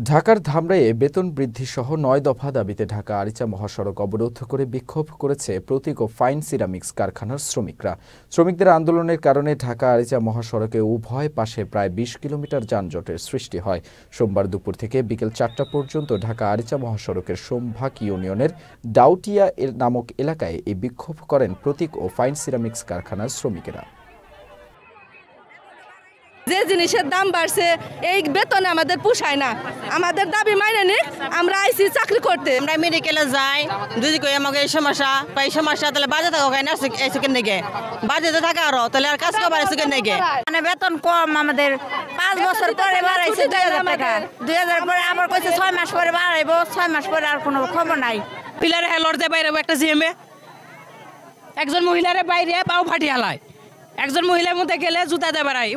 ঢাকার ধামরাইয়ে বেতন বৃদ্ধি সহ ৯ দফা দাবিতে ঢাকা আরিচা মহাসড়ক অবরোধ করে বিক্ষোভ করেছে প্রতীক ও ফাইন সিরামিক্স কারখানার শ্রমিকরা। শ্রমিকদের আন্দোলনের কারণে ঢাকা আরিচা মহাসড়কে উভয় পাশে প্রায় ২০ কিলোমিটার যানজটের সৃষ্টি হয়। সোমবার দুপুর থেকে বিকেল ৪টা পর্যন্ত ঢাকা আরিচা মহাসড়কের সোমভাগ ইউনিয়নের ডাউটিয়া নামক এলাকায় এই বিক্ষোভ করেন প্রতীক ও ফাইন সিরামিক্স কারখানার শ্রমিকেরা। যে জিনিসের দাম বাড়ছে এই বেতনে আমাদের পোষায় না, আমাদের দাবি মাইনে নিক। আমরা আইসি চাকরি করতে, আমরা মেডিকেলে যাই, যদি কই আমাকে এই সমস্যা তাহলে বাজে থাকা হয় না, এসে কেন গে বাজেতে থাকা আরো তাহলে আর কাজ করবার এসে কেন গে। মানে বেতন কম আমাদের 5 বছর পরে বাড়াইছে 2000 টাকা, 2000 পরে আবার কইছে 6 মাস পরে বাড়াইবো, 6 মাস পরে আর কোনো খবর নাই। পিলারে হেলরতে বাইরে একটা জিএমএ একজন মহিলারে বাইরে পাও ফাটি হালায়, একজন মহিলার মধ্যে গেলে জুতা দিয়ে বেড়ায়।